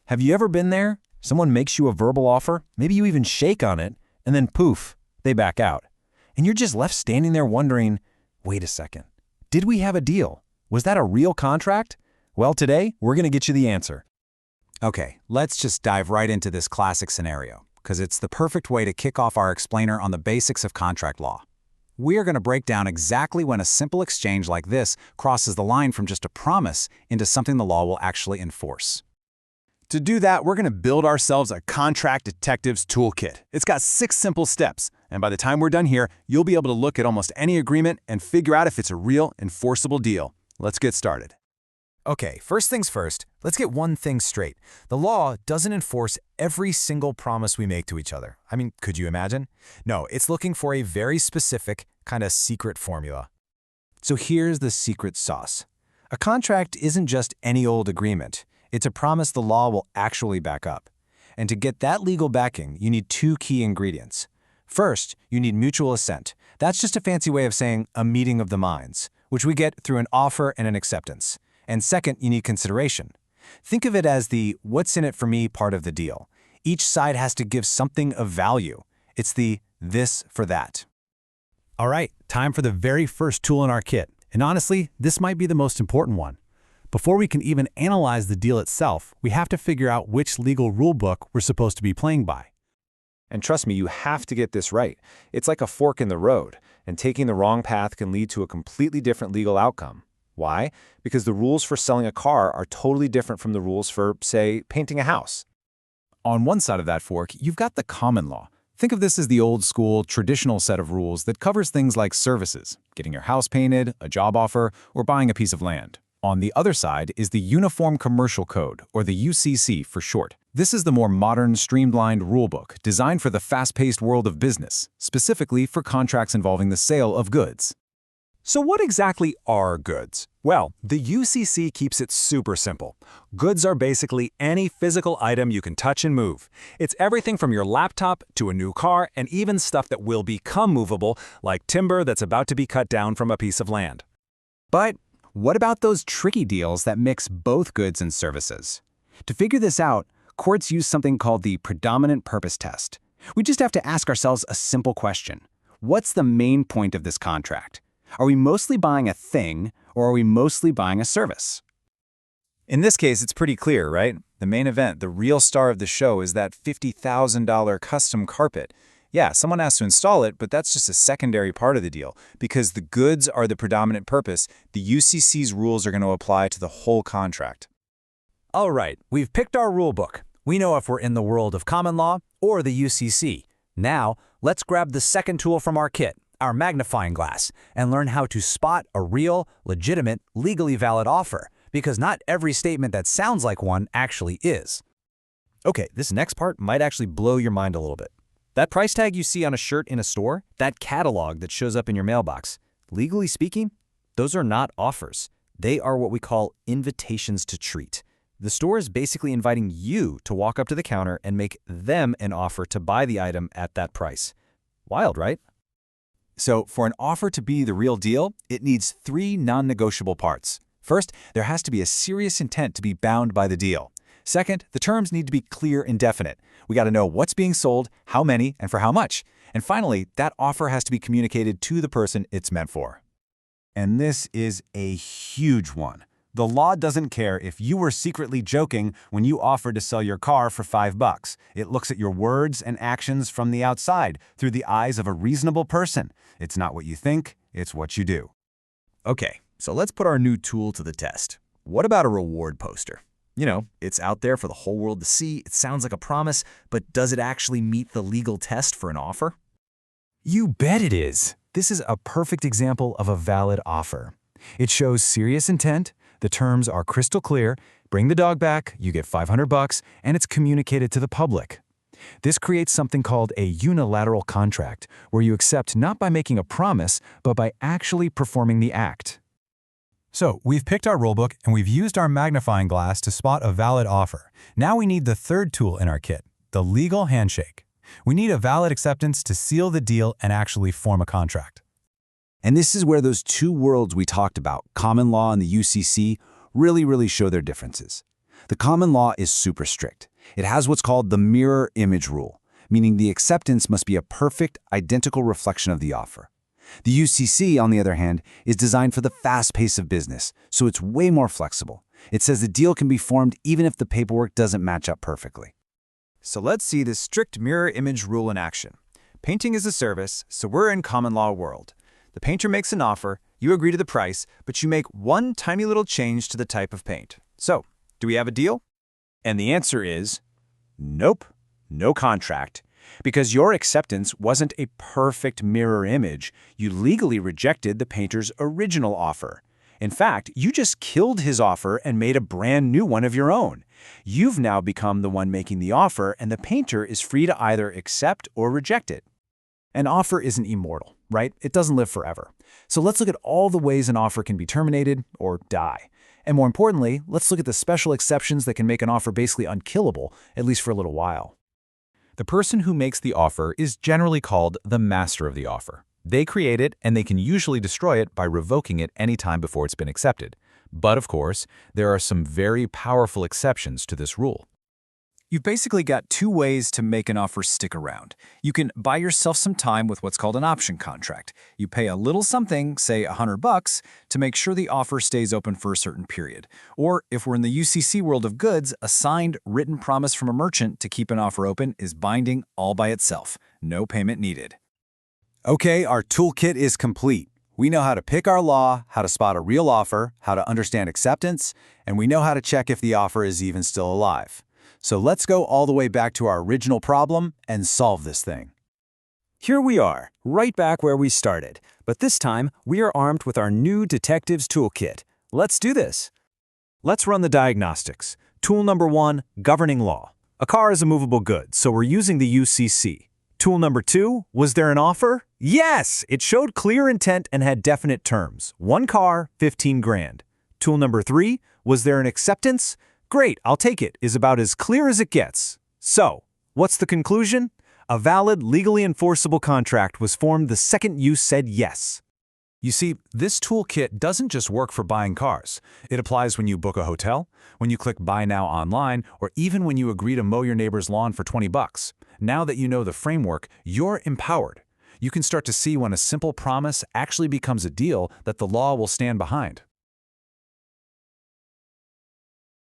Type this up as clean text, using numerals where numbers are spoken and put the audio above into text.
Have you ever been there? Someone makes you a verbal offer, maybe you even shake on it, and then poof, they back out. And you're just left standing there wondering, wait a second, did we have a deal? Was that a real contract? Well, today, we're going to get you the answer. Okay, let's just dive right into this classic scenario, because it's the perfect way to kick off our explainer on the basics of contract law. We are going to break down exactly when a simple exchange like this crosses the line from just a promise into something the law will actually enforce. To do that, we're going to build ourselves a contract detective's toolkit. It's got 6 simple steps, and by the time we're done here, you'll be able to look at almost any agreement and figure out if it's a real, enforceable deal. Let's get started. Okay, first things first, let's get one thing straight. The law doesn't enforce every single promise we make to each other. I mean, could you imagine? No, it's looking for a very specific, kind of secret formula. So here's the secret sauce. A contract isn't just any old agreement. It's a promise the law will actually back up. And to get that legal backing, you need 2 key ingredients. First, you need mutual assent. That's just a fancy way of saying a meeting of the minds, which we get through an offer and an acceptance. And second, you need consideration. Think of it as the what's in it for me part of the deal. Each side has to give something of value. It's the this for that. All right, time for the very first tool in our kit. And honestly, this might be the most important one. Before we can even analyze the deal itself, we have to figure out which legal rulebook we're supposed to be playing by. And trust me, you have to get this right. It's like a fork in the road, and taking the wrong path can lead to a completely different legal outcome. Why? Because the rules for selling a car are totally different from the rules for, say, painting a house. On one side of that fork, you've got the common law. Think of this as the old-school, traditional set of rules that covers things like services, getting your house painted, a job offer, or buying a piece of land. On the other side is the Uniform Commercial Code, or the UCC for short. This is the more modern, streamlined rulebook designed for the fast-paced world of business, specifically for contracts involving the sale of goods. So what exactly are goods? Well, the UCC keeps it super simple. Goods are basically any physical item you can touch and move. It's everything from your laptop to a new car and even stuff that will become movable, like timber that's about to be cut down from a piece of land. But what about those tricky deals that mix both goods and services? To figure this out, courts use something called the predominant purpose test. We just have to ask ourselves a simple question. What's the main point of this contract? Are we mostly buying a thing, or are we mostly buying a service? In this case, it's pretty clear, right? The main event, the real star of the show, is that $50,000 custom carpet. Yeah, someone has to install it, but that's just a secondary part of the deal. Because the goods are the predominant purpose, the UCC's rules are going to apply to the whole contract. All right, we've picked our rulebook. We know if we're in the world of common law or the UCC. Now, let's grab the second tool from our kit, our magnifying glass, and learn how to spot a real, legitimate, legally valid offer, because not every statement that sounds like one actually is. Okay, this next part might actually blow your mind a little bit. That price tag you see on a shirt in a store, that catalog that shows up in your mailbox, legally speaking, those are not offers. They are what we call invitations to treat. The store is basically inviting you to walk up to the counter and make them an offer to buy the item at that price. Wild, right? So for an offer to be the real deal, it needs 3 non-negotiable parts. First, there has to be a serious intent to be bound by the deal. Second, the terms need to be clear and definite. We got to know what's being sold, how many, and for how much. And finally, that offer has to be communicated to the person it's meant for. And this is a huge one. The law doesn't care if you were secretly joking when you offered to sell your car for $5. It looks at your words and actions from the outside, through the eyes of a reasonable person. It's not what you think, it's what you do. Okay, so let's put our new tool to the test. What about a reward poster? You know, it's out there for the whole world to see, it sounds like a promise, but does it actually meet the legal test for an offer? You bet it is. This is a perfect example of a valid offer. It shows serious intent, the terms are crystal clear, bring the dog back, you get $500, and it's communicated to the public. This creates something called a unilateral contract, where you accept not by making a promise, but by actually performing the act. So, we've picked our rulebook and we've used our magnifying glass to spot a valid offer. Now we need the third tool in our kit, the legal handshake. We need a valid acceptance to seal the deal and actually form a contract. And this is where those 2 worlds we talked about, common law and the UCC, really show their differences. The common law is super strict. It has what's called the mirror image rule, meaning the acceptance must be a perfect, identical reflection of the offer. The UCC, on the other hand, is designed for the fast pace of business, so it's way more flexible. It says the deal can be formed even if the paperwork doesn't match up perfectly. So let's see this strict mirror image rule in action. Painting is a service, so we're in common law world. The painter makes an offer, you agree to the price, but you make one tiny little change to the type of paint. So, do we have a deal? And the answer is nope, no contract. Because your acceptance wasn't a perfect mirror image, you legally rejected the painter's original offer. In fact, you just killed his offer and made a brand new one of your own. You've now become the one making the offer, and the painter is free to either accept or reject it. An offer isn't immortal, right? It doesn't live forever. So let's look at all the ways an offer can be terminated or die. And more importantly, let's look at the special exceptions that can make an offer basically unkillable, at least for a little while. The person who makes the offer is generally called the master of the offer. They create it, and they can usually destroy it by revoking it any time before it's been accepted. But of course, there are some very powerful exceptions to this rule. You've basically got two ways to make an offer stick around. You can buy yourself some time with what's called an option contract. You pay a little something, say $100, to make sure the offer stays open for a certain period. Or, if we're in the UCC world of goods, a signed, written promise from a merchant to keep an offer open is binding all by itself. No payment needed. Okay, our toolkit is complete. We know how to pick our law, how to spot a real offer, how to understand acceptance, and we know how to check if the offer is even still alive. So let's go all the way back to our original problem and solve this thing. Here we are, right back where we started, but this time we are armed with our new Detective's Toolkit. Let's do this. Let's run the diagnostics. Tool number 1, governing law. A car is a movable good, so we're using the UCC. Tool number 2, was there an offer? Yes! It showed clear intent and had definite terms. One car, 15 grand. Tool number 3, was there an acceptance? Great, I'll take it, is about as clear as it gets. So, what's the conclusion? A valid, legally enforceable contract was formed the second you said yes. You see, this toolkit doesn't just work for buying cars. It applies when you book a hotel, when you click Buy Now online, or even when you agree to mow your neighbor's lawn for $20. Now that you know the framework, you're empowered. You can start to see when a simple promise actually becomes a deal that the law will stand behind.